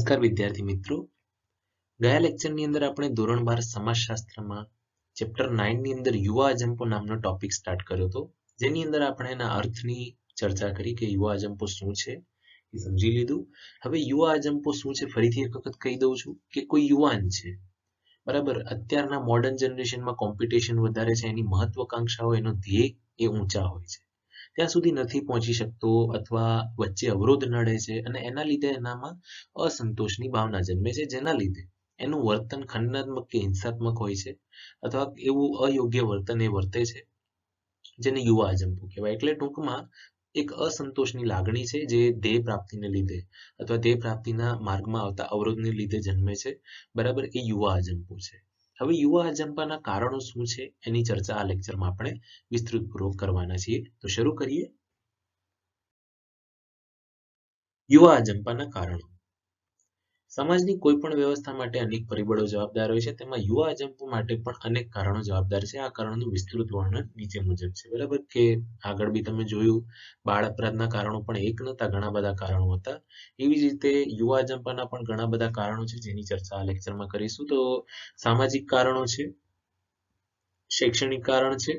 નમસ્કાર વિદ્યાર્થી મિત્રો, ગયા લેક્ચરની અંદર આપણે ધોરણ 12 સમાજશાસ્ત્રમાં ચેપ્ટર 9 ની અંદર યુવા અજંપો નામનો ટોપિક સ્ટાર્ટ કર્યો હતો, જેની અંદર આપણે એના અર્થની ચર્ચા કરી કે યુવા અજંપો શું છે એ સમજી લીધું. હવે યુવા અજંપો શું છે ફરીથી એક વખત કહી દઉં છું કે કોઈ યુવાન છે, બરાબર. અત્યારના મોડર્ન જનરેશનમાં કોમ્પિટિશન વધારે છે, એની મહત્વાકાંક્ષાઓ, એનો ધ્યેય એ ઊંચા હોય છે, ત્યાં સુધી નથી પહોંચી શકતો અથવા વચ્ચે અવરોધ નડે છે અને એના લીધે એનામાં અસંતોષની ભાવના જન્મે છે, જેના લીધે એનું વર્તન ખંડનાત્મક કે હિંસાત્મક હોય છે અથવા એવું અયોગ્ય વર્તન એ વર્તે છે, જેને યુવા અજંપો કહેવાય. એટલે ટૂંકમાં એક અસંતોષની લાગણી છે જે ધ્યેય પ્રાપ્તિને લીધે અથવા ધ્યેય પ્રાપ્તિના માર્ગમાં આવતા અવરોધને લીધે જન્મે છે, બરાબર. એ યુવા અજંપો છે. હવે યુવા અજંપાના કારણો શું છે એની ચર્ચા આ લેક્ચરમાં આપણે વિસ્તૃતપૂર્વક કરવાના છીએ. તો શરૂ કરીએ. યુવા અજંપાના કારણો. સમાજની કોઈ પણ વ્યવસ્થા માટે અનેક પરિબળો જવાબદાર હોય છે, તેમાં યુવા અજંપો માટે પણ અનેક કારણો જવાબદાર છે. આ કારણોનું વિસ્તૃત વર્ણન નીચે મુજબ છે, બરાબર. કે આગળ બી તમે જોયું, બાળ અપરાધના કારણો પણ એક નહોતા, ઘણા બધા કારણો હતા. એવી જ રીતે યુવા અજંપાના પણ ઘણા બધા કારણો છે, જેની ચર્ચા આ લેક્ચરમાં કરીશું. તો સામાજિક કારણો છે, શૈક્ષણિક કારણ છે,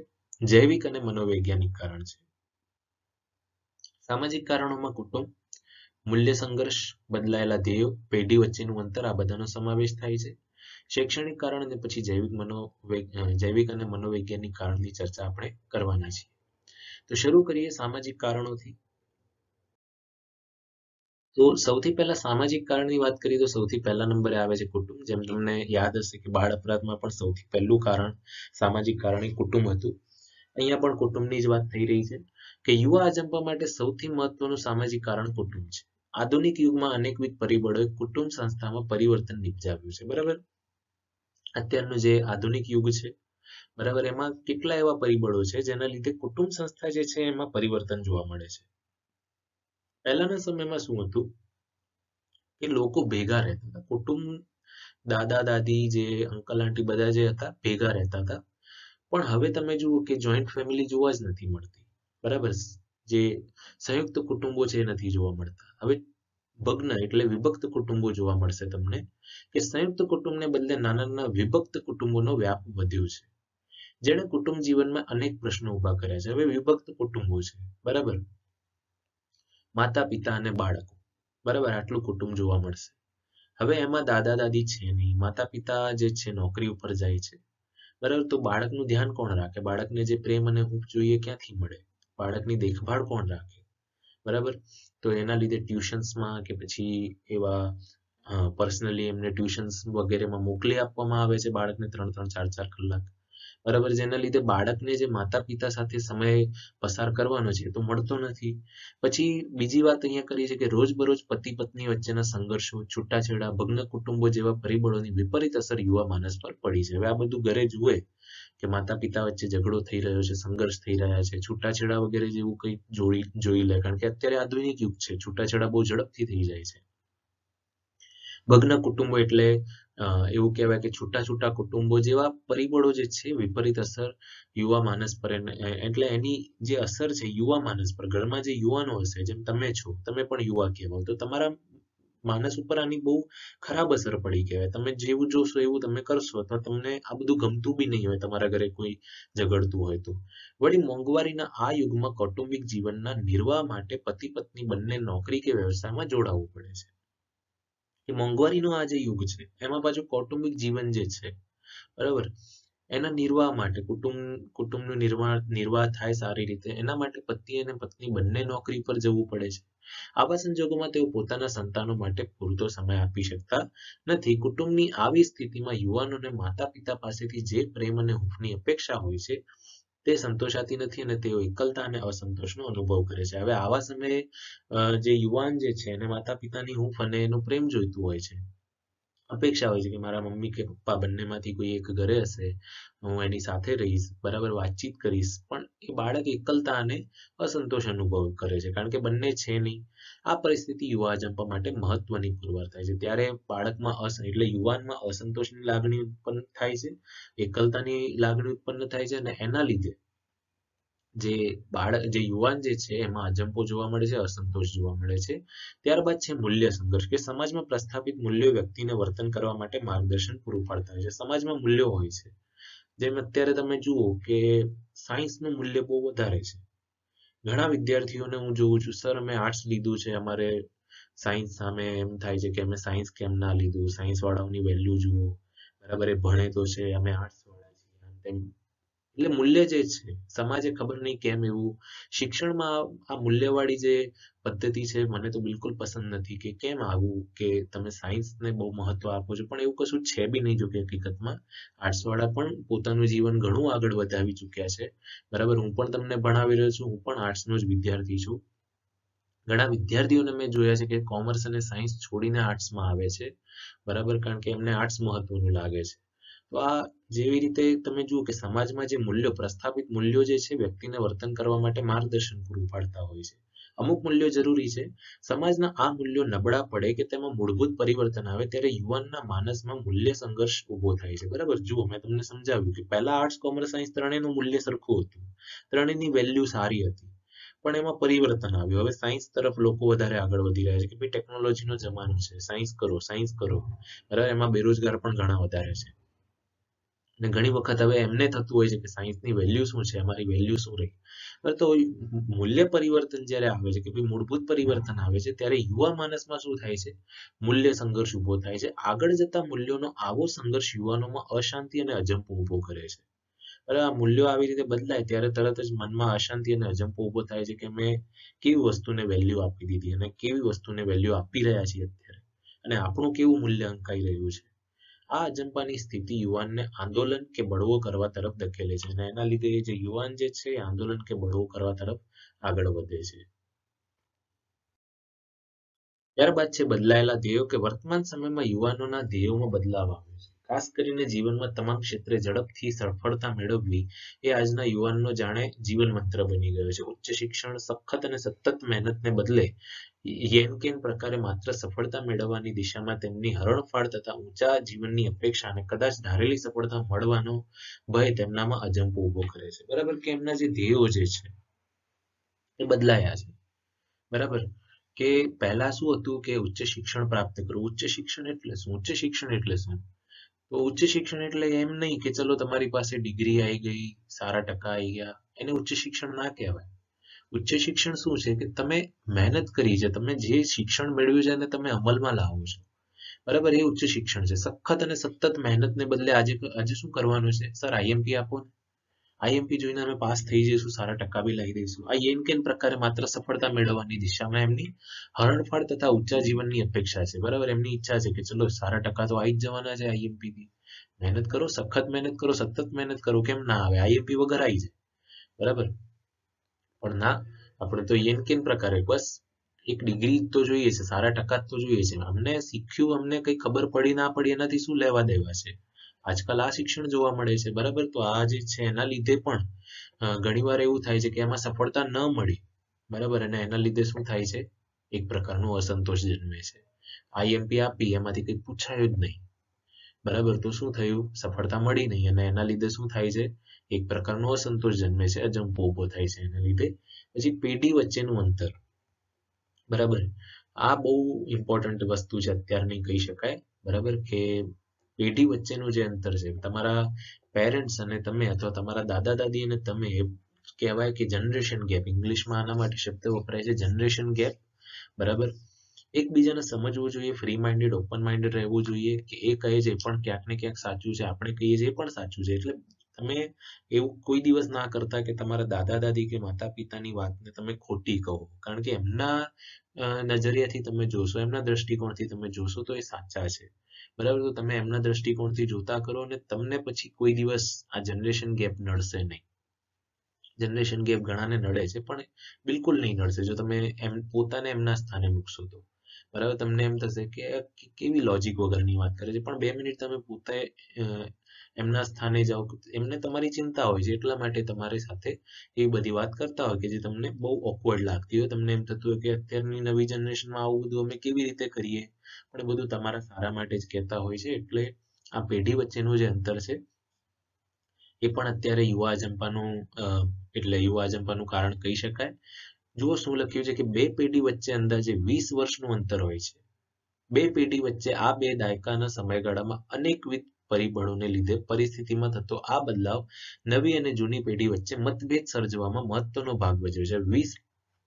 જૈવિક અને મનોવૈજ્ઞાનિક કારણ છે. સામાજિક કારણોમાં કુટુંબ, મૂલ્ય સંઘર્ષ, બદલાયેલા ધ્યેયો, પેઢી વચ્ચેનું અંતર, આ બધાનો સમાવેશ થાય છે. શૈક્ષણિક કારણ અને પછી જૈવિક અને મનોવૈજ્ઞાનિક કારણની ચર્ચા આપણે કરવાના છીએ. તો શરૂ કરીએ સામાજિક કારણોથી. તો સૌથી પહેલા સામાજિક કારણની વાત કરીએ તો સૌથી પહેલા નંબરે આવે છે કુટુંબ. જેમ તમને યાદ હશે કે બાળ અપરાધમાં પણ સૌથી પહેલું કારણ સામાજિક કારણ એ કુટુંબ હતું. અહીંયા પણ કુટુંબની જ વાત થઈ રહી છે કે યુવા અજંપા માટે સૌથી મહત્વનું સામાજિક કારણ કુટુંબ છે. આધુનિક યુગમાં અનેકવિધ પરિબળોએ કુટુંબ સંસ્થામાં પરિવર્તન નિપજાવ્યું છે, બરાબર. અત્યારનું જે આધુનિક યુગ છે, બરાબર, એમાં કેટલા એવા પરિબળો છે જેના લીધે કુટુંબ સંસ્થા જે છે એમાં પરિવર્તન જોવા મળે છે. પહેલાના સમયમાં શું હતું કે લોકો ભેગા રહેતા હતા. કુટુંબ, દાદા દાદી, જે અંકલ આંટી બધા જે હતા ભેગા રહેતા હતા. પણ હવે તમે જુઓ કે જોઈન્ટ ફેમિલી જોવા જ નથી મળતી, બરાબર. જે સંયુક્ત કુટુંબો છે એ નથી જોવા મળતા. હવે ભગ્ન એટલે વિભક્ત કુટુંબો જોવા મળશે તમને, કે સંયુક્ત કુટુંબને બદલે નાના નાના વિભક્ત કુટુંબોનો વ્યાપ વધ્યો છે, જેણે કુટુંબ જીવનમાં અનેક પ્રશ્નો ઉભા કર્યા છે. હવે વિભક્ત કુટુંબો છે, બરાબર, માતા પિતા અને બાળકો, બરાબર, આટલું કુટુંબ જોવા મળશે. હવે એમાં દાદા દાદી છે નહીં, માતા પિતા જે છે નોકરી ઉપર જાય છે, બરાબર. તો બાળકનું ધ્યાન કોણ રાખે? બાળકને જે પ્રેમ અને હૂંફ જોઈએ ક્યાંથી મળે? બાળકની દેખભાળ કોણ રાખે, બરાબર. તો એના લીધે ટ્યુશન્સમાં કે પછી એવા પર્સનલી એમને ટ્યુશન્સ વગેરેમાં મોકલી આપવામાં આવે છે બાળકને 3-3, 4-4 કલાક, બરાબર. જેના લીધે બાળકને જે માતા પિતા સાથે સમય પસાર કરવાનો છે તો મળતો નથી. પછી બીજી વાત અહીંયા કરી છે કે રોજબરોજ પતિ પત્ની વચ્ચેના સંઘર્ષો, છૂટાછેડા, ભગ્ન કુટુંબો જેવા પરિબળોની વિપરીત અસર યુવા માનસ પર પડી છે. હવે આ બધું ઘરે જુએ કે માતા પિતા વચ્ચે ઝઘડો થઈ રહ્યો છે, સંઘર્ષ થઈ રહ્યા છે, છૂટાછેડા વગેરે જેવું કંઈ જોઈ લે, કારણ કે અત્યારે આધુનિક યુગ છે, છૂટાછેડા બહુ ઝડપથી થઈ જાય છે. ભગ્ન કુટુંબો એટલે એવું કહેવાય કે છૂટા છૂટા કુટુંબો જેવા પરિબળો જે છે વિપરીત અસર યુવા માનસ પર, એટલે એની જે અસર છે યુવા માનસ પર, ઘરમાં જે યુવાનો હશે, જેમ તમે છો, તમે પણ યુવા કહેવાય, તો તમારા માનસ ઉપર આની બહુ ખરાબ અસર પડી કહેવાય. તમે જેવું જોશો એવું તમે કરશો, અથવા તમને આ બધું ગમતું બી નહીં હોય, તમારા ઘરે કોઈ ઝઘડતું હોય તો. વળી મોંઘવારીના આ યુગમાં કૌટુંબિક જીવનના નિર્વાહ માટે પતિ પત્ની બંને નોકરી કે વ્યવસાયમાં જોડાવવું પડે છે. કે મોંઘવારીનો આ જે યુગ છે એમાં પાછું કૌટુંબિક જીવન જે છે, બરાબર, એના નિર્વાહ માટે કુટુંબનું નિર્વાહ થાય સારી રીતે, એના માટે પતિ અને પત્ની બંને નોકરી પર જવું પડે છે. આવા સંજોગોમાં તેઓ પોતાના સંતાનો માટે પૂરતો સમય આપી શકતા નથી. કુટુંબની આવી સ્થિતિમાં યુવાનોને માતા પિતા પાસેથી જે પ્રેમ અને હૂંફની અપેક્ષા હોય છે તે સંતોષાતી નથી અને તેઓ એકલતા અને અસંતોષનો અનુભવ કરે છે. હવે આવા સમયે જે યુવાન જે છે એને માતા પિતાની હૂંફ અને એનું પ્રેમ જોઈતું હોય છે, અપેક્ષા હોય છે કે મારા મમ્મી કે પપ્પા બંનેમાંથી કોઈ એક ઘરે હશે, હું એની સાથે રહીશ, બરાબર, વાતચીત કરીશ, પણ એ બાળક એકલતા અને અસંતોષ અનુભવ કરે છે, કારણ કે બંને છે નહીં. આ પરિસ્થિતિ યુવા અજંપા માટે મહત્વની પુરવાર થાય છે. ત્યારે બાળકમાં એટલે યુવાનમાં અસંતોષની લાગણી ઉત્પન્ન થાય છે, એકલતાની લાગણી ઉત્પન્ન થાય છે, અને એના લીધે જે જે યુવાન જે છે એમાં અજંપો જોવા મળે છે, અસંતોષ જોવા મળે છે. ત્યારબાદ છે મૂલ્ય સંઘર્ષ, કે સમાજમાં પ્રસ્થાપિત મૂલ્યો વ્યક્તિને વર્તન કરવા માટે માર્ગદર્શન પૂરું પાડતા હોય છે. સમાજમાં મૂલ્યો હોય છે, જેમ અત્યારે તમે જુઓ કે સાયન્સનું મૂલ્ય બહુ વધારે છે. ઘણા વિદ્યાર્થીઓને હું જોઉં છું, સર અમે આર્ટ્સ લીધું છે, અમારે સાયન્સ સામે એમ થાય છે કે અમે સાયન્સ કેમ ના લીધું, સાયન્સ વાળાઓની વેલ્યુ જુઓ, બરાબર, એ ભણે તો છે, અમે આર્ટ્સ વાળા છીએ, આમ તેમ. એટલે મૂલ્ય જે છે, સમાજે ખબર નહીં કેમ એવું શિક્ષણમાં આ મૂલ્યવાળી જે પદ્ધતિ છે, મને તો બિલકુલ પસંદ નથી કે કેમ આવું કે તમે સાયન્સને બહુ મહત્વ આપો છો, પણ એવું કશું છે બી નહીં. જો કે હકીકતમાં આર્ટ્સ વાળા પણ પોતાનું જીવન ઘણું આગળ વધાવી ચૂક્યા છે. બરાબર, હું પણ તમને ભણાવી રહ્યો છું, હું પણ આર્ટ્સનો જ વિદ્યાર્થી છું. ઘણા વિદ્યાર્થીઓને મેં જોયા છે કે કોમર્સ અને સાયન્સ છોડીને આર્ટ્સમાં આવે છે. બરાબર, કારણ કે એમને આર્ટ્સ મહત્વનું લાગે છે. તો આ જેવી રીતે તમે જુઓ કે સમાજમાં જે મૂલ્યો, પ્રસ્થાપિત મૂલ્યો જે છે, વ્યક્તિને વર્તન કરવા માટે માર્ગદર્શન પૂરું પાડતા હોય છે. અમુક મૂલ્યો જરૂરી છે. સમાજના આ મૂલ્યો નબળા પડે કે તેમાં મૂળભૂત પરિવર્તન આવે ત્યારે યુવાનના માનસમાં મૂલ્ય સંઘર્ષ ઊભો થાય છે. બરાબર, જુઓ મેં તમને સમજાવ્યું કે પહેલા આર્ટ્સ, કોમર્સ, સાયન્સ ત્રણેયનું મૂલ્ય સરખું હતું, ત્રણેયની વેલ્યુ સારી હતી, પણ એમાં પરિવર્તન આવ્યું. હવે સાયન્સ તરફ લોકો વધારે આગળ વધી રહ્યા છે કે ભાઈ ટેકનોલોજીનો જમાનો છે, સાયન્સ કરો, સાયન્સ કરો. બરાબર, એમાં બેરોજગાર પણ ઘણા વધારે છે. અને ઘણી વખત હવે એમને થતું હોય છે કે સાયન્સની વેલ્યુ શું છે, અમારી વેલ્યુ શું રહી. તો મૂલ્ય પરિવર્તન જ્યારે આવે છે કે ભાઈ મૂળભૂત પરિવર્તન આવે છે, ત્યારે યુવા માનસમાં શું થાય છે, મૂલ્ય સંઘર્ષ ઊભો થાય છે. આગળ જતા મૂલ્યોનો આવો સંઘર્ષ યુવાનોમાં અશાંતિ અને અજંપો ઊભો કરે છે. બરાબર, આ મૂલ્યો આવી રીતે બદલાય ત્યારે તરત જ મનમાં અશાંતિ અને અજંપો ઊભો થાય છે કે મેં કેવી વસ્તુને વેલ્યુ આપી દીધી અને કેવી વસ્તુને વેલ્યુ આપી રહ્યા છીએ અત્યારે, અને આપણું કેવું મૂલ્ય અંકાઈ રહ્યું છે. આ અજંપાની સ્થિતિ યુવાનને આંદોલન કે બળવો કરવા તરફ ધકેલે છે, અને એના લીધે જે યુવાન જે છે એ આંદોલન કે બળવો કરવા તરફ આગળ વધે છે. ત્યારબાદ છે બદલાયેલા ધ્યેયો, કે વર્તમાન સમયમાં યુવાનોના ધ્યેયોમાં બદલાવ આવ્યો છે. ખાસ કરીને જીવનમાં તમામ ક્ષેત્રે ઝડપથી સફળતા મેળવવી એ આજના યુવાનનો જાણે જીવન મંત્ર બની ગયો છે. ઉચ્ચ શિક્ષણ, સખત અને સતત મહેનતને બદલે યેન કેન પ્રકારે માત્ર સફળતા મેળવવાની દિશામાં તેમની હરણફાળ તથા ઊંચા જીવનની અપેક્ષા અને કદાચ ધારેલી સફળતા મળવાનો ભય તેમનામાં અજંપો ઊભો કરે છે. બરાબર, કે એમના જે ધ્યેયો જે છે એ બદલાયા છે. બરાબર, કે પહેલા શું હતું કે ઉચ્ચ શિક્ષણ પ્રાપ્ત કરવું. ઉચ્ચ શિક્ષણ એટલે શું? ઉચ્ચ શિક્ષણ એટલે શું? તો ઉચ્ચ શિક્ષણ એટલે એમ નહીં કે ચલો તમારી પાસે ડિગ્રી આવી ગઈ, સારા ટકા આવી ગયા, એને ઉચ્ચ શિક્ષણ ના કહેવાય. ઉચ્ચ શિક્ષણ શું છે કે તમે મહેનત કરી છે, તમે જે શિક્ષણ મેળવ્યું છે એને તમે અમલમાં લાવો છો. બરાબર, એ ઉચ્ચ શિક્ષણ છે. સખત અને સતત મહેનતને બદલે આજે આજે શું કરવાનું છે, સર આઈએમપી આપો ને, આઈએમપી જોઈને અમે પાસ થઈ જઈશું, સારા ટકા બી લાવી દઈશું. આ યેન કેન પ્રકારે માત્ર સફળતા મેળવવાની દિશામાં એમની હરણફાળ તથા ઊંચા જીવનની અપેક્ષા છે. બરાબર, એમની ઈચ્છા છે કે ચલો સારા ટકા તો આવી જ જવાના છે આઈએમપી થી, મહેનત કરો, સખત મહેનત કરો, સતત મહેનત કરો, કેમ ના આવે, આઈએમપી વગર આવી જાય. બરાબર, પણ ના, આપણે તો યેન કેન પ્રકારે બસ એક ડિગ્રી તો જોઈએ છે, સારા ટકા તો જોઈએ છે. અમને શીખ્યું, અમને કઈ ખબર પડી ના પડી એનાથી શું લેવા દેવા છે. આજકાલ આ શિક્ષણ જોવા મળે છે. બરાબર, તો આ જે છે એના લીધે પણ ઘણીવાર એવું થાય છે કે એમાં સફળતા ન મળી. બરાબર, અને એના લીધે શું થાય છે, એક પ્રકારનો અસંતોષ જન્મે છે. આઈએમપી આપી, એમાંથી કંઈ પૂછાયું જ નહીં. બરાબર, તો શું થયું, સફળતા મળી નહીં, અને એના લીધે શું થાય છે, એક પ્રકારનો અસંતોષ જન્મે છે, અજંપો ઊભો થાય છે એના લીધે. પછી પેઢી વચ્ચેનું અંતર. બરાબર, આ બહુ ઇમ્પોર્ટન્ટ વસ્તુ છે અત્યારની, કહી શકાય. બરાબર, કે પેઢી વચ્ચેનું જે અંતર છે, તમારા પેરેન્ટ્સ અને તમે, અથવા તમારા દાદા દાદી અને તમે, કહેવાય કે જનરેશન ગેપ, ઇંગ્લિશમાં આના માટે શબ્દ વપરાય છે જનરેશન ગેપ. બરાબર, એકબીજાને સમજવું જોઈએ, ફ્રી માઇન્ડેડ, ઓપન માઇન્ડેડ રહેવું જોઈએ, કે એ કહે છે પણ ક્યાંક ને ક્યાંક સાચું છે, આપણે કહીએ છીએ એ પણ સાચું છે. એટલે તમે એવું કોઈ દિવસ ના કરતા કે તમારા દાદા દાદી કે માતા પિતાની વાતને તમે ખોટી કહો, કારણ કે એમના નજરિયાથી તમે જોશો, એમના દ્રષ્ટિકોણથી તમે જોશો તો એ સાચા છે. બરાબર, તો તમે એમના દ્રષ્ટિકોણથી જોતા કરો, અને તમને પછી કોઈ દિવસ આ જનરેશન ગેપ નડશે નહીં. જનરેશન ગેપ ઘણાને નડે છે, પણ બિલકુલ નહીં નડશે જો તમે એમ પોતાને એમના સ્થાને મૂકશો તો. બરાબર, તમને એમ થશે કે કેવી લોજિક વગરની વાત કરે છે, પણ 2 મિનિટ તમે પોતે એમના સ્થાને જાઓ, એમને તમારી ચિંતા હોય છે, એટલા માટે તમારી સાથે એવી બધી વાત કરતા હોય કે જે તમને બહુ ઓકવર્ડ લાગતી હોય. તમને એમ થતું હોય કે અત્યારની નવી જનરેશનમાં આવું બધું અમે કેવી રીતે કરીએ, પણ એ બધું તમારા સારા માટે જ કહેતા હોય છે. એટલે આ પેઢી વચ્ચેનું જે અંતર છે એ પણ અત્યારે યુવા અજંપાનું એટલે યુવા અજંપાનું કારણ કહી શકાય. જુઓ શું લખ્યું છે કે બે પેઢી વચ્ચે અંદાજે 20 વર્ષનું અંતર હોય છે. બે પેઢી વચ્ચે આ બે દાયકાના સમયગાળામાં અનેકવિધ પરિબળોને લીધે પરિસ્થિતિમાં થતો આ બદલાવ નવી અને જૂની પેઢી વચ્ચે મતભેદ સર્જવામાં મહત્વનો ભાગ ભજવે છે. 20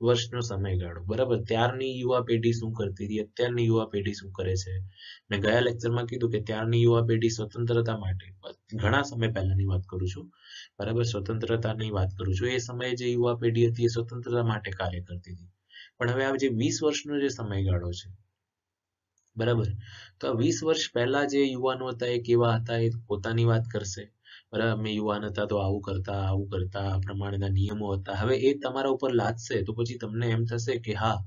વર્ષનો સમયગાળો, બરાબર. ત્યારની યુવા પેઢી શું કરતી હતી, અત્યારની યુવા પેઢી શું કરે છે. મેં ગયા લેક્ચરમાં કીધું કે ત્યારની યુવા પેઢી સ્વતંત્રતા માટે, ઘણા સમય પહેલાની વાત કરું છું, બરાબર, સ્વતંત્રતાની વાત કરું છું, એ સમયે જે યુવા પેઢી હતી એ સ્વતંત્રતા માટે કાર્ય કરતી હતી. પણ હવે આ જે 20 વર્ષનો જે સમયગાળો છે, બરાબર, તો આ 20 વર્ષ પહેલા જે યુવાનો હતા એ કેવા હતા એ પોતાની વાત કરશે. બરાબર, અમે યુવાન હતા તો આવું કરતા આ પ્રમાણેના નિયમો હતા. હવે એ તમારા ઉપર લાદશે તો પછી તમને એમ થશે કે હા,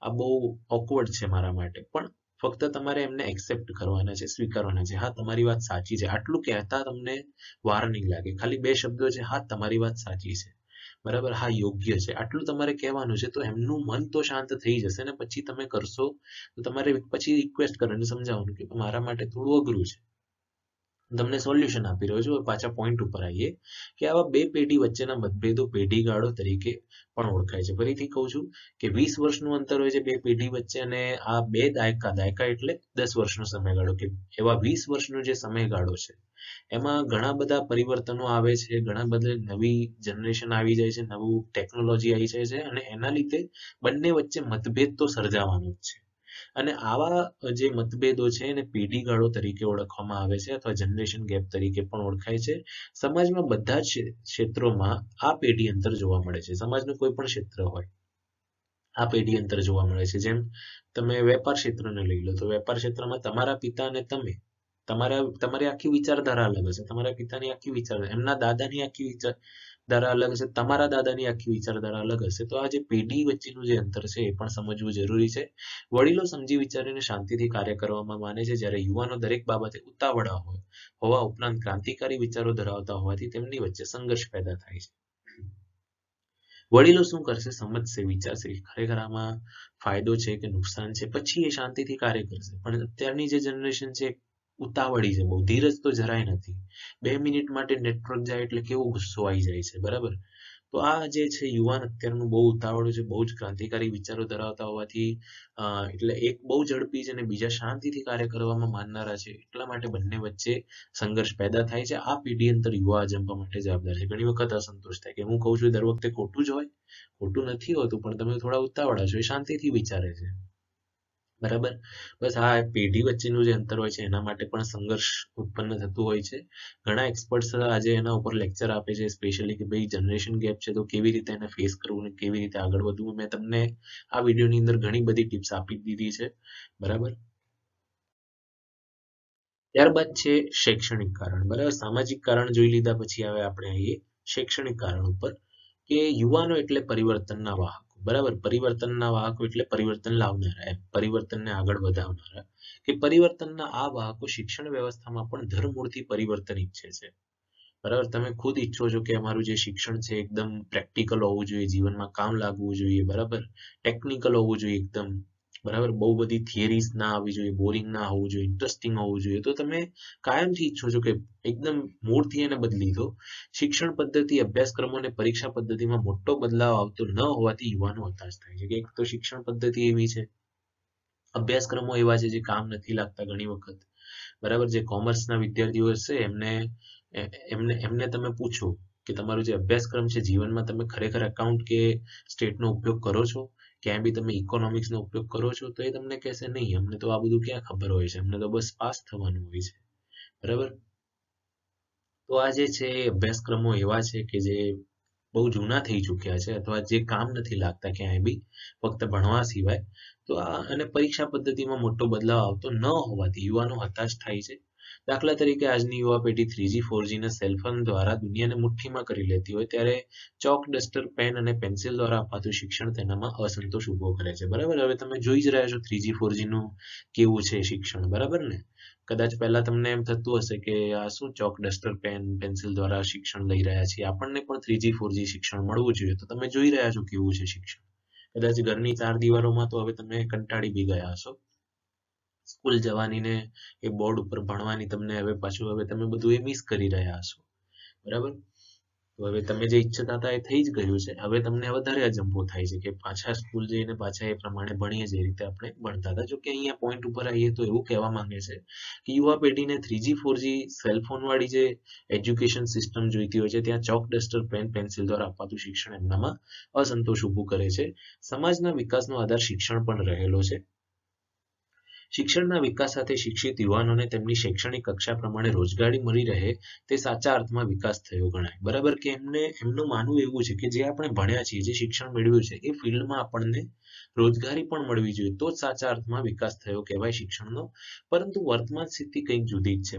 આ બહુ ઓકવર્ડ છે મારા માટે, પણ ફક્ત તમારે એમને એક્સેપ્ટ કરવાના છે, સ્વીકારવાના છે. હા, તમારી વાત સાચી છે, આટલું કહેતા તમને વાર નહીં લાગે. ખાલી બે શબ્દો છે, હા તમારી વાત સાચી છે, બરાબર, હા યોગ્ય છે, આટલું તમારે કહેવાનું છે. તો એમનું મન તો શાંત થઈ જશે ને પછી તમે કરશો તો તમારે પછી રિક્વેસ્ટ કરવાની, સમજાવવાનું કે મારા માટે થોડું અઘરું છે. તમને સોલ્યુશન આપી રહ્યો છું. પાછા પોઈન્ટ ઉપર આવીએ કે આવા બે પેઢી વચ્ચેના મતભેદો પેઢીગાળો તરીકે પણ ઓળખાય છે. ફરીથી કહું છું કે 20 વર્ષનું અંતર હોય છે બે પેઢી વચ્ચે, અને આ બે દાયકા એટલે 10 વર્ષનો સમયગાળો, કે એવા 20 વર્ષનો જે સમયગાળો છે એમાં ઘણા બધા પરિવર્તનો આવે છે, ઘણા બધા નવી જનરેશન આવી જાય છે, નવું ટેકનોલોજી આવી જાય છે, અને એના લીધે બંને વચ્ચે મતભેદ તો સર્જાવાનો જ છે. અને આવા જે મતભેદો છે એને પેઢીગાળો તરીકે ઓળખવામાં આવે છે, અથવા જનરેશન ગેપ તરીકે પણ ઓળખાય છે. સમાજમાં બધા જ ક્ષેત્રોમાં આ પેઢી અંતર જોવા મળે છે. સમાજનું કોઈ પણ ક્ષેત્ર હોય, આ પેઢી અંતર જોવા મળે છે. જેમ તમે વેપાર ક્ષેત્રને લઈ લો, તો વેપાર ક્ષેત્રમાં તમારા પિતા અને તમે, તમારી આખી વિચારધારા અલગ હશે. તમારા પિતાની આખી વિચારધારા, એમના દાદાની આખી વિચારધારા અલગ હશે, તમારા દાદાની આખી વિચારધારા અલગ હશે. તો આ જે પેઢી વચ્ચેનું જે અંતર છે એ પણ સમજવું જરૂરી છે. વડીલો સમજી વિચારીને શાંતિથી કાર્ય કરવામાં માને છે, જ્યારે યુવાનો દરેક બાબતે ઉતાવળા હોવા ઉપરાંત ક્રાંતિકારી વિચારો ધરાવતા હોવાથી તેમની વચ્ચે સંઘર્ષ પેદા થાય છે. વડીલો શું કરશે, સમજશે, વિચારશે કે ખરેખર આમાં ફાયદો છે કે નુકસાન છે, પછી એ શાંતિથી કાર્ય કરશે. પણ અત્યારની જે જનરેશન છે ઉતાવળી છે, બહુ ધીરજ તો જરાય નથી. 2 મિનિટ માટે નેટવર્ક જાય એટલે કેવો ગુસ્સો આવી જાય છે, બરાબર. તો આ જે છે યુવાન અત્યારનું બહુ ઉતાવળું છે, બહુ જ ક્રાંતિકારી વિચારો ધરાવતા હોવાથી એટલે એક બહુ ઝડપી છે અને બીજા શાંતિથી કાર્ય કરવામાં માનનારા છે, એટલા માટે બંને વચ્ચે સંઘર્ષ પેદા થાય છે. આ પેઢી અંતર યુવા અજંપા માટે જવાબદાર છે. ઘણી વખત અસંતોષ થાય કે હું કહું છું દર વખતે ખોટું જ હોય, ખોટું નથી હોતું, પણ તમે થોડા ઉતાવળા છો, એ શાંતિથી વિચારે છે, બરાબર. બસ આ પેઢી વચ્ચેનું જે અંતર હોય છે એના માટે પણ સંઘર્ષ ઉત્પન્ન થતું હોય છે. ઘણા એક્સપર્ટ્સ આજે એના ઉપર લેક્ચર આપે છે, સ્પેશિયલી કે ભાઈ જનરેશન ગેપ છે તો કેવી રીતે એને ફેસ કરવું અને કેવી રીતે આગળ વધવું. મેં તમને આ વિડીયોની અંદર ઘણી બધી ટિપ્સ આપી દીધી છે, બરાબર. ત્યારબાદ છે શૈક્ષણિક કારણ, બરાબર. સામાજિક કારણ જોઈ લીધા પછી હવે આપણે આવીએ શૈક્ષણિક કારણ ઉપર, કે યુવાનો એટલે પરિવર્તનના વાહકો, બરાબર. પરિવર્તનના વાહકો એટલે પરિવર્તન લાવનારા, એમ પરિવર્તનને આગળ વધારનારા, કે પરિવર્તનના આ વાહકો શિક્ષણ વ્યવસ્થામાં પણ ધરમૂળથી પરિવર્તન ઈચ્છે છે, બરાબર. તમે ખુદ ઈચ્છો છો કે અમારું જે શિક્ષણ છે એકદમ પ્રેક્ટિકલ હોવું જોઈએ, જીવનમાં કામ લાગવું જોઈએ, બરાબર. ટેકનિકલ હોવું જોઈએ એકદમ, બરાબર. બહુ બધી થિયરીઝ ના આવવી જોઈએ, બોરિંગ ના હોવું જોઈએ, ઇન્ટરેસ્ટિંગ હોવું જોઈએ. તો તમે કાયમથી ઈચ્છો છો કે એકદમ મૂળથી એને બદલી દો. શિક્ષણ પદ્ધતિ, અભ્યાસક્રમો અને પરીક્ષા પદ્ધતિમાં મોટો બદલાવ આવતો ન હોવાથી યુવાનો હતાશ થાય છે. કે એક તો શિક્ષણ પદ્ધતિ એવી છે, અભ્યાસક્રમો એવા છે જે કામ નથી લાગતા ઘણી વખત, બરાબર. જે કોમર્સના વિદ્યાર્થીઓ હશે એમને તમે પૂછો કે તમારો જે અભ્યાસક્રમ છે જીવનમાં તમે ખરેખર એકાઉન્ટ કે સ્ટેટનો ઉપયોગ કરો છો, ક્યાંય બી તમે ઇકોનોમિક્સનો ઉપયોગ કરો છો, તો એ તમને કહેશે નહીં, અમને તો આ બધું ક્યાં ખબર હોય છે, અમને તો બસ પાસ થવાનું હોય છે, બરાબર. તો આ જે છે એ અભ્યાસક્રમો એવા છે કે જે બહુ જૂના થઈ ચૂક્યા છે, અથવા જે કામ નથી લાગતા ક્યાંય બી, ફક્ત ભણવા સિવાય. તો આ અને પરીક્ષા પદ્ધતિમાં મોટો બદલાવ આવતો ન હોવાથી યુવાનો હતાશ થાય છે. દાખલા તરીકે આજની યુવા પેઢી 3G 4G ના સેલફોન દ્વારા દુનિયાને મુઠ્ઠીમાં કરી લેતી હોય ત્યારે ચોક, ડસ્ટર, પેન અને પેન્સિલ દ્વારા અપાતું શિક્ષણ તેનામાં અસંતોષ ઉભો કરે છે, બરાબર. હવે તમે જોઈ જ રહ્યા છો 3G 4G નું કેવું છે શિક્ષણ, બરાબર ને. કદાચ પહેલા તમને એમ થતું હશે કે આ શું ચોક, ડસ્ટર, પેન, પેન્સિલ દ્વારા શિક્ષણ લઈ રહ્યા છીએ, આપણને પણ 3G 4G શિક્ષણ મળવું જોઈએ. તો તમે જોઈ રહ્યા છો કેવું છે શિક્ષણ. કદાચ ઘરની 4 દિવારોમાં તો હવે તમે કંટાળી બી ગયા હશો. સ્કૂલ જવાની ને એ બોર્ડ ઉપર ભણવાની તમને હવે પાછું હવે તમે બધું એ મિસ કરી રહ્યા હશો, બરાબર. તો હવે તમે જે ઈચ્છતા હતા એ થઈ જ ગયું છે. હવે તમને વધારે અજંપો થાય છે કે પાછા સ્કૂલ જઈને પાછા એ પ્રમાણે ભણીએ જે રીતે આપણે ભણતા હતા. જો કે અહીંયા પોઈન્ટ ઉપર આવીએ તો એવું કહેવા માંગે છે કે યુવા પેઢીને 3G 4G સેલફોન વાળી જે એજ્યુકેશન સિસ્ટમ જોઈતી હોય છે ત્યાં ચોક ડસ્ટર પેન પેન્સિલ દ્વારા અપાતું શિક્ષણ એમનામાં અસંતોષ ઊભું કરે છે. સમાજના વિકાસનો આધાર શિક્ષણ પણ રહેલો છે. શિક્ષણના વિકાસ સાથે શિક્ષિત યુવાનોને તેમની શૈક્ષણિક કક્ષા પ્રમાણે રોજગારી મળી રહે તે સાચા અર્થમાં વિકાસ થયો ગણાય. બરાબર કે એમનું માનવું એવું છે કે જે આપણે ભણ્યા છીએ, જે શિક્ષણ મેળવ્યું છે એ ફિલ્ડમાં આપણને રોજગારી પણ મળવી જોઈએ તો જ સાચા અર્થમાં વિકાસ થયો કહેવાય શિક્ષણનો. પરંતુ વર્તમાન સ્થિતિ કંઈક જુદી જ છે.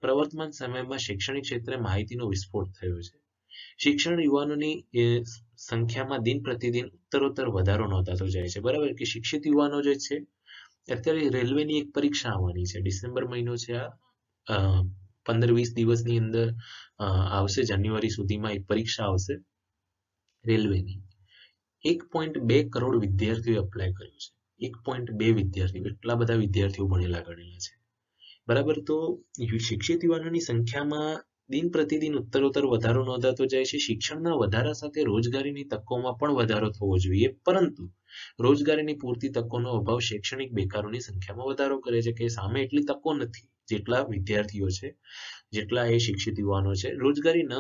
પ્રવર્તમાન સમયમાં શૈક્ષણિક ક્ષેત્રે માહિતીનો વિસ્ફોટ થયો છે. શિક્ષણ યુવાનોની સંખ્યામાં દિન પ્રતિદિન ઉત્તરોત્તર વધારો નોંધાતો જાય છે. બરાબર કે શિક્ષિત યુવાનો જે છે અત્યારે રેલવેની એક પરીક્ષા આવવાની છે. ડિસેમ્બર મહિનો છે આ 15-20 દિવસની અંદર આવશે. જાન્યુઆરી સુધીમાં એક પરીક્ષા આવશે રેલવેની. 1.2 કરોડ વિદ્યાર્થીઓ એપ્લાય કર્યું છે. 1.2 વિદ્યાર્થીઓ, એટલા બધા વિદ્યાર્થીઓ ભણેલા ગણેલા છે. બરાબર. તો શિક્ષિત યુવાનોની સંખ્યામાં દિન પ્રતિદિન ઉત્તરોત્તર વધારો નોંધાતો જાય છે. શિક્ષણના વધારા સાથે રોજગારીની તકોમાં પણ વધારો થવો જોઈએ, પરંતુ રોજગારીની પૂરતી તકોનો અભાવ શૈક્ષણિક બેકારોની સંખ્યામાં વધારો કરે છે કે સામે એટલી તકો નથી જેટલા વિદ્યાર્થીઓ છે, જેટલા એ શિક્ષિત યુવાનો છે. રોજગારી ન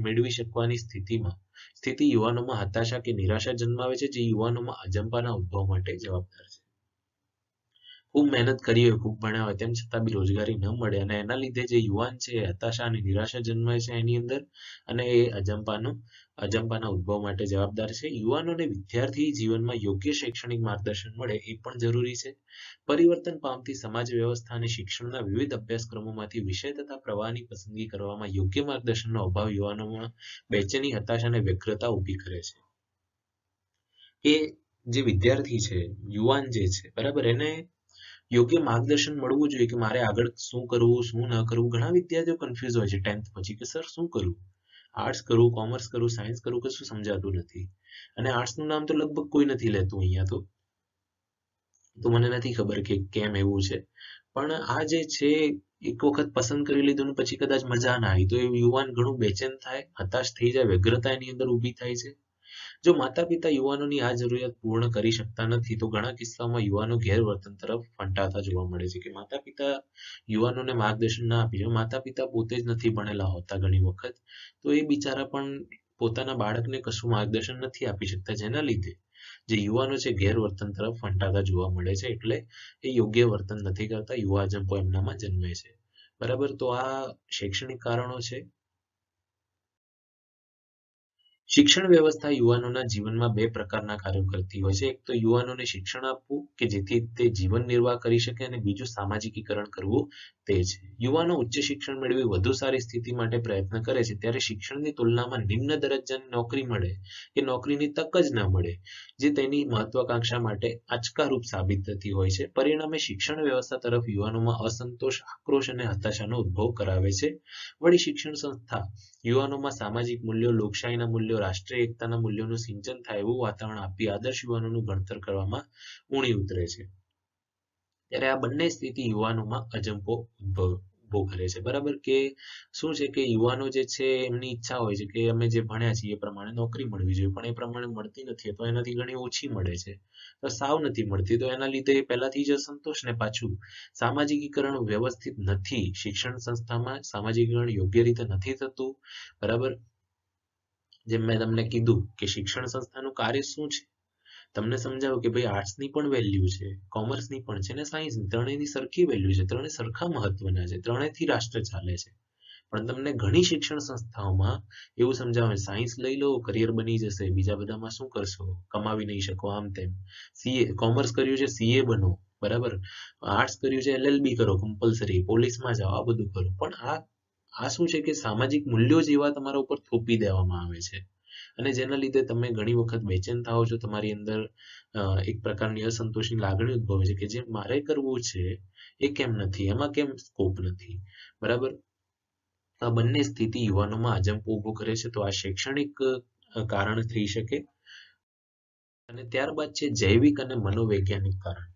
મેળવી શકવાની સ્થિતિ યુવાનોમાં હતાશા કે નિરાશા જન્માવે છે, જે યુવાનોમાં અજંપાના ઉદ્ભવ માટે જવાબદાર છે. ખૂબ મહેનત કરી હોય, ખૂબ ભણ્યા હોય, તેમ છતાં બી રોજગારી ન મળે અને એના લીધે જે યુવાન છે એ હતાશા અને નિરાશા જન્માય છે એની અંદર, અને એ અજંપાના ઉદ્ભવ માટે જવાબદાર છે. યુવાનોને વિદ્યાર્થી જીવનમાં યોગ્ય શૈક્ષણિક માર્ગદર્શન મળે એ પણ જરૂરી છે. પરિવર્તન પામતી સમાજ વ્યવસ્થા અને શિક્ષણના વિવિધ અભ્યાસક્રમોમાંથી વિષય તથા પ્રવાહની પસંદગી કરવામાં યોગ્ય માર્ગદર્શનનો અભાવ યુવાનોમાં બેચેની, હતાશા અને વ્યગ્રતા ઊભી કરે છે. એ જે વિદ્યાર્થી છે, યુવાન જે છે, બરાબર, એને યોગ્ય માર્ગદર્શન મળવું જોઈએ કે મારે આગળ શું કરવું, શું ન કરવું. ઘણા વિદ્યાર્થીઓ કન્ફ્યુઝ હોય છે 10th પછી કે સર શું કરવું, આર્ટ્સ કરું, કોમર્સ કરું, સાયન્સ કરું, કશું સમજાતું નથી. અને આર્ટ્સનું નામ તો લગભગ કોઈ નથી લેતું અહીંયા તો મને નથી ખબર કે કેમ એવું છે. પણ આ જે છે એક વખત પસંદ કરી લીધું ને પછી કદાચ મજા ના આવી તો એ યુવાન ઘણું બેચેન થાય, હતાશ થઈ જાય, વ્યગ્રતા એની અંદર ઊભી થાય છે. જો માતા પિતા યુવાનોની આ જરૂરિયાત પૂર્ણ કરી શકતા નથી તો ઘણા કિસ્સામાં યુવાનો ગેરવર્તન તરફ ફંટાતા જોવા મળે છે કે માતા પિતા યુવાનોને માર્ગદર્શન ના આપી શકે. માતા પિતા પોતે જ નથી ભણેલા હોતા ઘણી વખત, તો એ બિચારા પણ પોતાના બાળકને કશું માર્ગદર્શન નથી આપી શકતા, જેના લીધે જે યુવાનો છે ગેરવર્તન તરફ ફંટાતા જોવા મળે છે. એટલે એ યોગ્ય વર્તન નથી કરતા, યુવા અજંપો એમનામાં જન્મે છે. બરાબર. તો આ શૈક્ષણિક કારણો છે. શિક્ષણ વ્યવસ્થા યુવાનોના જીવનમાં બે પ્રકારના કાર્યો કરતી હોય છે. એક તો યુવાનોને શિક્ષણ આપવું કે જેથી તે જીવન નિર્વાહ કરી શકે, અને બીજું સામાજિકીકરણ કરવું તે છે. યુવાનો ઉચ્ચ શિક્ષણ મેળવી વધુ સારી સ્થિતિ માટે પ્રયત્ન કરે છે ત્યારે શિક્ષણની તુલનામાં નિમ્ન દરજ્જાની નોકરી મળે કે નોકરીની તક જ ન મળે, જે તેની મહત્વાકાંક્ષા માટે આંચકારૂપ સાબિત થતી હોય છે. પરિણામે શિક્ષણ વ્યવસ્થા તરફ યુવાનોમાં અસંતોષ, આક્રોશ અને હતાશાનો ઉદ્ભવ કરાવે છે. વળી શિક્ષણ સંસ્થા યુવાનોમાં સામાજિક મૂલ્યો, લોકશાહીના મૂલ્યો, રાષ્ટ્રીય એકતાના મૂલ્યોનું સિંચન થાય એવું વાતાવરણ આપી આદર્શ યુવાનોનું ઘડતર કરવામાં ઊણી ઉતરે છે. ત્યારે આ બંને સ્થિતિ યુવાનોમાં અજંપો ઉભો કરે છે. બરાબર કે શું છે કે યુવાનો જે છે એમની ઈચ્છા હોય છે કે અમે જે ભણ્યા છીએ એ પ્રમાણે નોકરી મળવી જોઈએ, પણ એ પ્રમાણે મળતી નથી, તો એનાથી ઘણી ઓછી મળે છે, તો સાવ નથી મળતી, તો એના લીધે પહેલાથી જ અસંતોષ, ને પાછું સામાજિકીકરણ વ્યવસ્થિત નથી. શિક્ષણ સંસ્થામાં સામાજિકીકરણ યોગ્ય રીતે નથી થતું. બરાબર. જેમ મેં તમને કીધું કે શિક્ષણ સંસ્થાનું કાર્ય શું છે, તમને સમજાવું કે ભાઈ આર્ટ્સની પણ વેલ્યુ છે, કોમર્સની પણ છે, ને સાયન્સની, ત્રણેયની સરખી વેલ્યુ છે, ત્રણે સરખા મહત્વના છે, ત્રણેયથી રાષ્ટ્ર ચાલે છે. પણ તમને ઘણી શિક્ષણ સંસ્થાઓમાં એવું સમજાવે સાયન્સ લઈ લો કરિયર બની જશે, બીજા બધામાં શું કરશો, કમાવી નહીં શકો, આમ તેમ. કોમર્સ કર્યું છે સીએ બનો, બરાબર, આર્ટ્સ કર્યું છે એલએલબી કરો કમ્પલસરી, પોલીસમાં જાઓ, આ બધું કરો. પણ આ શું છે કે સામાજિક મૂલ્યો જેવા તમારા ઉપર થોપી દેવામાં આવે છે, અને જેના લીધે તમે ઘણી વખત બેચેન થાઓ છો, તમારી અંદર એક પ્રકારની અસંતોષની લાગણી ઉદ્ભવે છે કે જે મારે કરવું છે એ કેમ નથી, એમાં કેમ સ્કોપ નથી. બરાબર. આ બંને સ્થિતિ યુવાનોમાં અજંપો ઉભો કરે છે. તો આ શૈક્ષણિક કારણ થઈ શકે. અને ત્યારબાદ છે જૈવિક અને મનોવૈજ્ઞાનિક કારણ.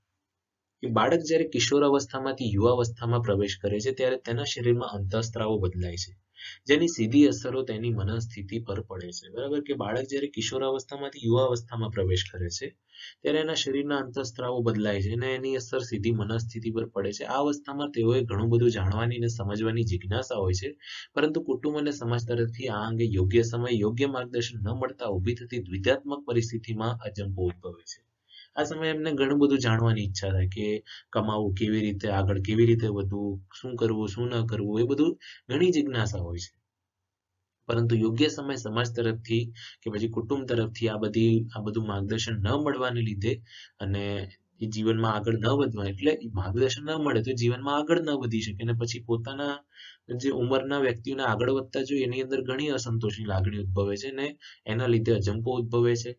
કે બાળક જ્યારે કિશોર અવસ્થામાંથી યુવાવસ્થામાં પ્રવેશ કરે છે ત્યારે તેના શરીરમાં અંતઃસ્ત્રાવો બદલાય છે. જેની સીધી અસરો તેની મનસ્થિતિ પર પડે છે. બરાબર કે બાળક જ્યારે કિશોરાવસ્થામાંથી યુવાવસ્થામાં પ્રવેશ કરે છે ત્યારે એના શરીરના અંતઃસ્ત્રાવો બદલાય છે અને એની અસર સીધી મનસ્થિતિ પર પડે છે. આ અવસ્થામાં તેઓએ ઘણું બધું જાણવાની અને સમજવાની જિજ્ઞાસા હોય છે, પરંતુ કુટુંબ અને સમાજ તરફથી આ અંગે યોગ્ય સમય યોગ્ય માર્ગદર્શન ન મળતા ઊભી થતી દ્વિધાત્મક પરિસ્થિતિમાં અજંપો ઉદ્ભવે છે. આ સમયે એમને ઘણું બધું જાણવાની ઈચ્છા થાય કે કમાવું કેવી રીતે, આગળ કેવી રીતે વધવું, શું કરવું શું ન કરવું, એ બધું ઘણી જિજ્ઞાસા હોય છે. પરંતુ યોગ્ય સમય સમાજ તરફથી કે પછી કુટુંબ તરફથી આ બધું માર્ગદર્શન ન મળવાને લીધે અને એ જીવનમાં આગળ ન વધવા એટલે માર્ગદર્શન ન મળે તો જીવનમાં આગળ ન વધી શકે અને પછી પોતાના જે ઉંમરના વ્યક્તિઓને આગળ વધતા જોઈએ એની અંદર ઘણી અસંતોષની લાગણી ઉદ્ભવે છે અને એના લીધે અજંપો ઉદ્ભવે છે.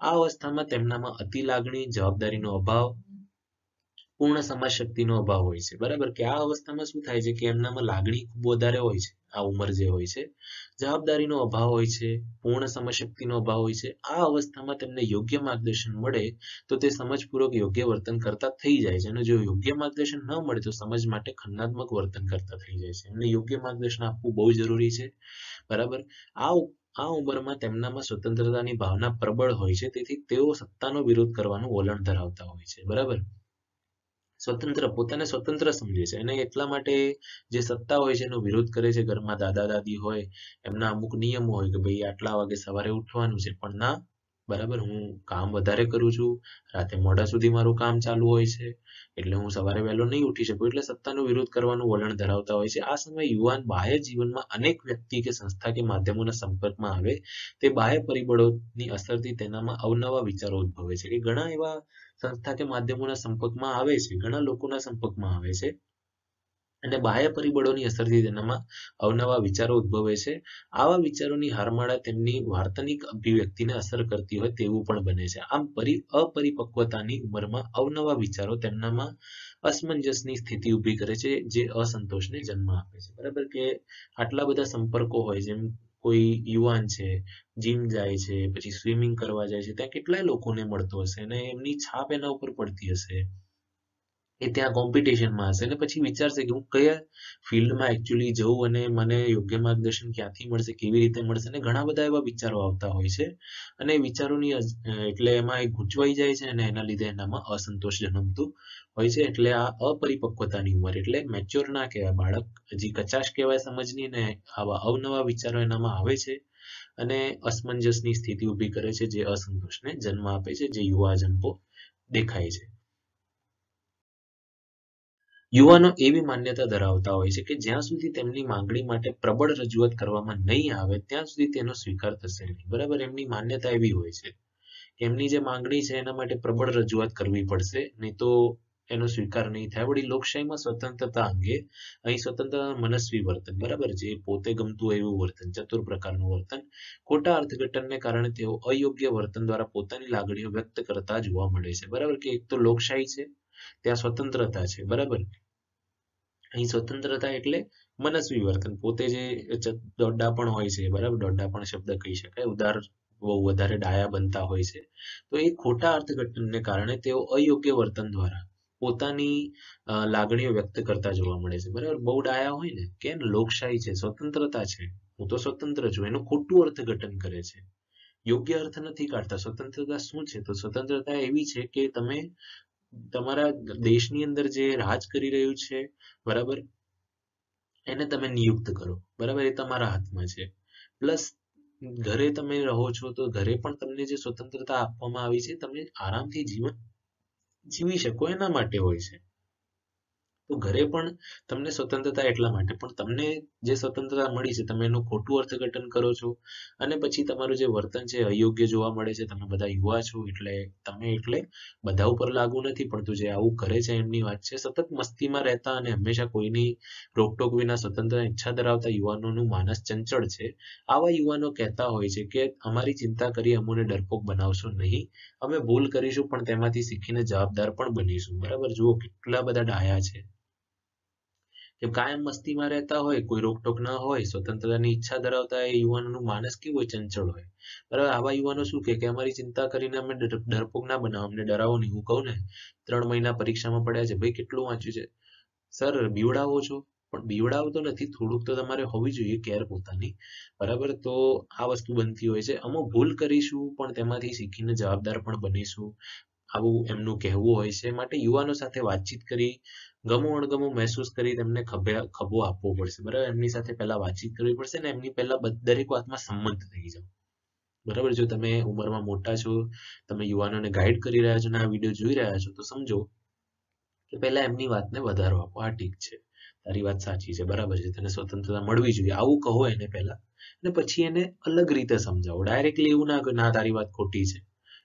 આ અવસ્થામાં તેમનામાં અતિ લાગણી, જવાબદારીનો અભાવ, પૂર્ણ સમજ શક્તિનો અભાવ હોય છે. બરાબર કે આ અવસ્થામાં શું થાય છે કે એમનામાં લાગણી ખૂબ વધારે હોય છે. આ ઉંમર જે હોય છે, જવાબદારીનો અભાવ હોય છે, પૂર્ણ સમજ શક્તિનો અભાવ હોય છે. આ અવસ્થામાં તેમને યોગ્ય માર્ગદર્શન મળે તો તે સમજપૂર્વક યોગ્ય વર્તન કરતા થઈ જાય છે અને જો યોગ્ય માર્ગદર્શન ન મળે તો સમજ માટે ખંડાત્મક વર્તન કરતા થઈ જાય છે. એમને યોગ્ય માર્ગદર્શન આપવું બહુ જરૂરી છે. બરાબર. આ ઉંમરમાં તેમનામાં સ્વતંત્રતાની ભાવના પ્રબળ હોય છે, તેથી તેઓ સત્તાનો વિરોધ કરવાનું વલણ ધરાવતા હોય છે. બરાબર. પોતાને સ્વતંત્ર સમજે છે અને એટલા માટે જે સત્તા હોય છે એનો વિરોધ કરે છે. ઘરમાં દાદા દાદી હોય એમના અમુક નિયમો હોય કે ભાઈ આટલા વાગે સવારે ઉઠવાનું છે, પણ ના, બરાબર, હું કામ વધારે કરું છું, રાતે મોડા સુધી મારું કામ ચાલુ હોય છે, એટલે હું સવારે વહેલો નહીં ઉઠી શકું, એટલે સત્તાનો વિરોધ કરવાનું વલણ ધરાવતા હોય છે. આ સમયે યુવાન બાહ્ય જીવનમાં અનેક વ્યક્તિ કે સંસ્થા કે માધ્યમોના સંપર્કમાં આવે તે બાહ્ય પરિબળોની અસરથી તેનામાં અવનવા વિચારો ઉદ્ભવે છે. કે ઘણા એવા સંસ્થા કે માધ્યમોના સંપર્કમાં આવે છે, ઘણા લોકોના સંપર્કમાં આવે છે અને બાહ્ય પરિબળોની અસરથી તેનામાં અવનવા વિચારો ઉદ્ભવે છે. આવા વિચારોની હારમાળા તેમની વાર્તનિક અભિવ્યક્તિને અસર કરતી હોય તેવું પણ બને છે. આમ અપરિપક્વતાની ઉંમરમાં અવનવા વિચારો તેમનામાં અસમંજસની સ્થિતિ ઊભી કરે છે, જે અસંતોષને જન્મ આપે છે. બરાબર કે આટલા બધા સંપર્કો હોય, જેમ કોઈ યુવાન છે, જીમ જાય છે, પછી સ્વિમિંગ કરવા જાય છે, ત્યાં કેટલાય લોકોને મળતો હશે અને એમની છાપ એના ઉપર પડતી હશે. એ ત્યાં કોમ્પિટિશનમાં હશે અને પછી વિચારશે કે હું કયા ફિલ્ડમાં એકચ્યુઅલી જઉં અને મને યોગ્ય માર્ગદર્શન ક્યાંથી મળશે, કેવી રીતે મળશે, અને ઘણા બધા એવા વિચારો આવતા હોય છે અને વિચારોની એટલે એમાં એ ગૂંચવાઈ જાય છે અને એના લીધે એનામાં અસંતોષ જન્મતું હોય છે. એટલે આ અપરિપક્વતાની ઉંમર એટલે મેચ્યોર ના કહેવાય, બાળક હજી કચાશ કહેવાય સમજની, ને આવા અવનવા વિચારો એનામાં આવે છે અને અસમંજસની સ્થિતિ ઊભી કરે છે, જે અસંતોષને જન્મ આપે છે, જે યુવા અજંપો દેખાય છે. યુવાનો એવી માન્યતા ધરાવતા હોય છે કે જ્યાં સુધી તેમની માંગણી માટે પ્રબળ રજૂઆત કરવામાં નહીં આવે ત્યાં સુધી તેનો સ્વીકાર થશે નહીં. બરાબર. એમની માન્યતા એવી હોય છે કે એમની જે માંગણી છે એના માટે પ્રબળ રજૂઆત કરવી પડશે, નહીં તો એનો સ્વીકાર નહીં થાય. વળી લોકશાહીમાં સ્વતંત્રતા અંગે અહીં સ્વતંત્રતા મનસ્વી વર્તન, બરાબર, જે પોતે ગમતું હોય એવું વર્તન, ચતુર પ્રકારનું વર્તન, ખોટા અર્થઘટનને કારણે તેઓ અયોગ્ય વર્તન દ્વારા પોતાની લાગણીઓ વ્યક્ત કરતા જોવા મળે છે. બરાબર કે એક તો લોકશાહી છે, ત્યાં સ્વતંત્રતા છે. બરાબર. અહીં સ્વતંત્રતા એટલે મનસ્વી વર્તન, પોતે જે દોડ્ડા પણ હોય છે, બરાબર, દોડ્ડા પણ શબ્દ કહી શકાય, ઉદાર બહુ વધારે ડાયા બનતા હોય છે, તો એ ખોટા અર્થઘટનને કારણે તેઓ અયોગ્ય વર્તન દ્વારા પોતાની લાગણીઓ વ્યક્ત કરતા જોવા મળે છે. બરાબર. બહુ ડાયા હોય ને કે લોકશાહી છે, સ્વતંત્રતા છે, હું તો સ્વતંત્ર છું, એનું ખોટું અર્થઘટન કરે છે, યોગ્ય અર્થ નથી કાઢતા. સ્વતંત્રતા શું છે? તો સ્વતંત્રતા એવી છે કે તમે તમારા દેશની અંદર જે રાજ કરી રહ્યું છે, બરાબર, એને તમે નિયુક્ત કરો. બરાબર. એ તમારા હાથમાં છે. પ્લસ ઘરે તમે રહો છો તો ઘરે પણ તમને જે સ્વતંત્રતા આપવામાં આવી છે, તમે આરામથી જીવન જીવી શકો એના માટે હોય છે. તો ઘરે પણ તમને સ્વતંત્રતા એટલા માટે, પણ તમને જે સ્વતંત્રતા મળી છે તમે એનું ખોટું અર્થઘટન કરો છો અને પછી તમારું જે વર્તન છે અયોગ્ય જોવા મળે છે. તમે બધા યુવા છો એટલે તમે એટલે બધા ઉપર લાગુ નથી પડતું, જે આવું કરે છે એમની વાત છે. સતત મસ્તીમાં રહેતા અને હંમેશા કોઈની રોકટોક વિના સ્વતંત્ર ઈચ્છા ધરાવતા યુવાનોનું માનસ ચંચળ છે. આવા યુવાનો કહેતા હોય છે કે અમારી ચિંતા કરી અમોને ડરપોક બનાવશો નહીં, અમે ભૂલ કરીશું પણ તેમાંથી શીખીને જવાબદાર પણ બનીશું. બરાબર. જુઓ કેટલા બધા ડાયા છે કે કાયમ મસ્તીમાં રહેતા હોય, કોઈ રોકટોક ના હોય, સ્વતંત્રતાની ઈચ્છા ધરાવતા એ યુવાનોનું માનસ કેવું હોય? ચંચળ હોય. બરાબર. આવા યુવાનો શું કે અમારી ચિંતા કરીને અમે ડરપોક ના બનાવો, અમને ડરાવો નહીં. હું કહું ને 3 મહિના પરીક્ષામાં પડ્યા છે, ભાઈ કેટલું વાંચ્યું છે? સર બીવડાવો છો? પણ બીવડાવતો નથી, થોડુંક તો તમારે હોવી જોઈએ કેર પોતાની, બરાબર? તો આ વસ્તુ બનતી હોય છે. અમુક ભૂલ કરીશું પણ તેમાંથી શીખીને જવાબદાર પણ બનીશું, આવું એમનું કહેવું હોય છે. માટે યુવાનો સાથે વાતચીત કરી, ગમો અણગમો મહેસૂસ કરી તેમને ખભો આપવો પડશે, બરાબર? એમની સાથે પહેલા વાતચીત કરવી પડશે ને એમની પહેલા દરેક વાતમાં સંમત થઈ જાવ, બરાબર? જો તમે ઉંમરમાં મોટા છો, તમે યુવાનોને ગાઈડ કરી રહ્યા છો ને આ વિડીયો જોઈ રહ્યા છો, તો સમજો કે પહેલા એમની વાતને વધારો આપો. આ ઠીક છે, તારી વાત સાચી છે, બરાબર છે, તને સ્વતંત્રતા મળવી જોઈએ, આવું કહો એને પહેલા, અને પછી એને અલગ રીતે સમજાવો. ડાયરેક્ટલી એવું ના કહો ના તારી વાત ખોટી છે,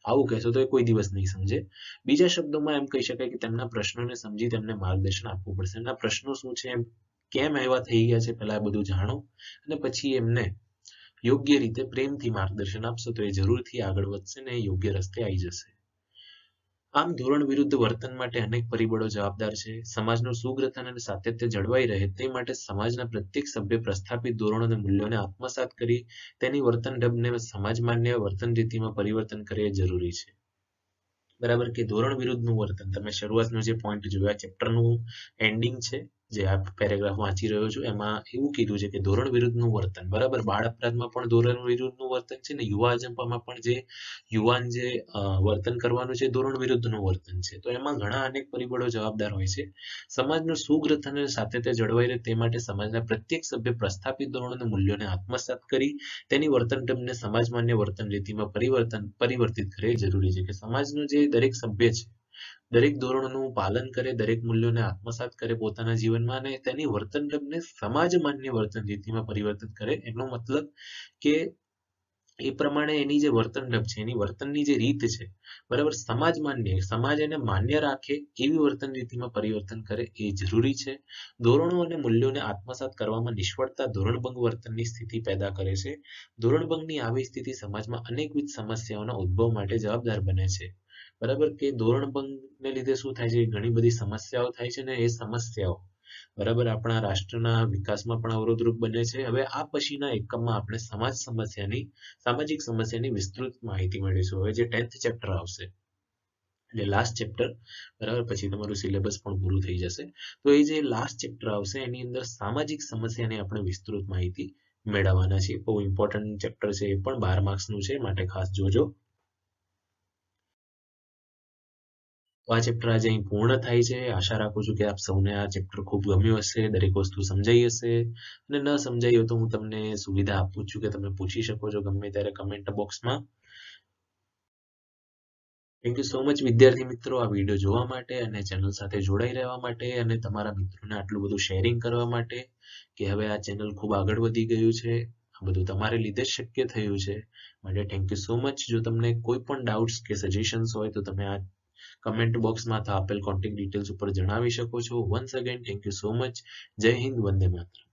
આવું કહેશો તો એ કોઈ દિવસ નહીં સમજે. બીજા શબ્દોમાં એમ કહી શકાય કે તેમના પ્રશ્નોને સમજી તેમને માર્ગદર્શન આપવું પડશે. એમના પ્રશ્નો શું છે, કેમ એવા થઈ ગયા છે, પહેલા બધું જાણો અને પછી એમને યોગ્ય રીતે પ્રેમથી માર્ગદર્શન આપશો તો એ જરૂરથી આગળ વધશે ને યોગ્ય રસ્તે આવી જશે. આમ ધોરણ વિરુદ્ધ વર્તન માટે અનેક પરિબળો જવાબદાર છે. સમાજનું સુગ્રથન અને સાતત્ય જળવાઈ રહે તે માટે સમાજના પ્રત્યેક સભ્ય પ્રસ્થાપિત ધોરણો અને મૂલ્યોને આત્મસાત કરી તેની વર્તન ઢબને સમાજ માન્ય વર્તન રીતિમાં પરિવર્તન કરે એ જરૂરી છે. બરાબર? કે ધોરણ વિરુદ્ધનું વર્તન, તમે શરૂઆતનો જે પોઈન્ટ જોયો, ચેપ્ટરનું એન્ડિંગ છે, જે આ પેરેગ્રાફ વાંચી રહ્યો છું, એમાં એવું કીધું છે કે ધોરણ વિરુદ્ધનું વર્તન, બરાબર? બાળ અપરાધમાં પણ ધોરણ વિરુદ્ધનું વર્તન છે ને યુવા અજંપામાં પણ જે યુવાન જે વર્તન કરવાનું છે ધોરણ વિરુદ્ધનું વર્તન છે. તો એમાં ઘણા અનેક પરિબળો જવાબદાર હોય છે. સમાજનું સુગ્રથન અને સાતત્ય જળવાઈ રહે તે માટે સમાજના પ્રત્યેક સભ્ય પ્રસ્થાપિત ધોરણો અને મૂલ્યોને આત્મસાત કરી તેની વર્તન ઢબને સમાજ માન્ય વર્તન રીતિમાં પરિવર્તિત કરે એ જરૂરી છે. કે સમાજનું જે દરેક સભ્ય છે, દરેક ધોરણોનું પાલન કરે, દરેક મૂલ્યોને આત્મસાત કરે પોતાના જીવનમાં અને તેની વર્તન ઢબને સમાજ માન્ય વર્તન રીતિમાં પરિવર્તિત કરે. એનો મતલબ કે એ પ્રમાણે એની જે વર્તન ઢબ છે, એની વર્તનની જે રીત છે, બરાબર, સમાજ માન્ય, સમાજ એને માન્ય રાખે એવી વર્તન રીતિમાં પરિવર્તન કરે એ જરૂરી છે. ધોરણો અને મૂલ્યોને આત્મસાત કરવામાં નિષ્ફળતા ધોરણભંગ વર્તનની સ્થિતિ પેદા કરે છે. ધોરણભંગની આવી સ્થિતિ સમાજમાં અનેકવિધ સમસ્યાઓના ઉદ્ભવ માટે જવાબદાર બને છે. બરાબર? કે ધોરણભંગને લીધે શું થાય છે, ઘણી બધી સમસ્યાઓ થાય છે ને એ સમસ્યાઓ, બરાબર, આપણા રાષ્ટ્રના વિકાસમાં પણ અવરોધરૂપ બને છે. હવે આ પછીના એકમમાં આપણે સામાજિક સમસ્યાની વિસ્તૃત માહિતી મેળવીશું. હવે જે 10th ચેપ્ટર આવશે એટલે લાસ્ટ ચેપ્ટર, બરાબર, પછી તમારું સિલેબસ પણ પૂરું થઈ જશે. તો એ જે લાસ્ટ ચેપ્ટર આવશે એની અંદર સામાજિક સમસ્યાની આપણે વિસ્તૃત માહિતી મેળવવાના છીએ. બહુ ઇમ્પોર્ટન્ટ ચેપ્ટર છે, એ પણ 12 માર્ક્સનું છે, માટે ખાસ જોજો. તો આ ચેપ્ટર આજે અહીં પૂર્ણ થાય છે. આશા રાખું છું કે આપ સૌને આ ચેપ્ટર ખૂબ ગમ્યું હશે, દરેક વસ્તુ સમજાઈ હશે, અને ન સમજાઈ હોય તો હું તમને સુવિધા આપું છું કે તમે પૂછી શકો છો ગમે ત્યારે કમેન્ટ બોક્સમાં. થેન્ક યુ સો મચ વિદ્યાર્થી મિત્રો આ વિડીયો જોવા માટે અને ચેનલ સાથે જોડાઈ રહેવા માટે અને તમારા મિત્રોને આટલું બધું શેરિંગ કરવા માટે. કે હવે આ ચેનલ ખૂબ આગળ વધી ગયું છે, આ બધું તમારે લીધે જ શક્ય થયું છે. માટે થેન્ક યુ સો મચ. જો તમને કોઈ પણ ડાઉટ્સ કે સજેશન્સ હોય તો તમે આ કમેન્ટ બોક્સમાં આપેલ કોન્ટેક્ટ ડિટેલ્સ ઉપર જણાવી શકો છો. Once again thank you so much. જય હિન્દ, વંદે માતરમ.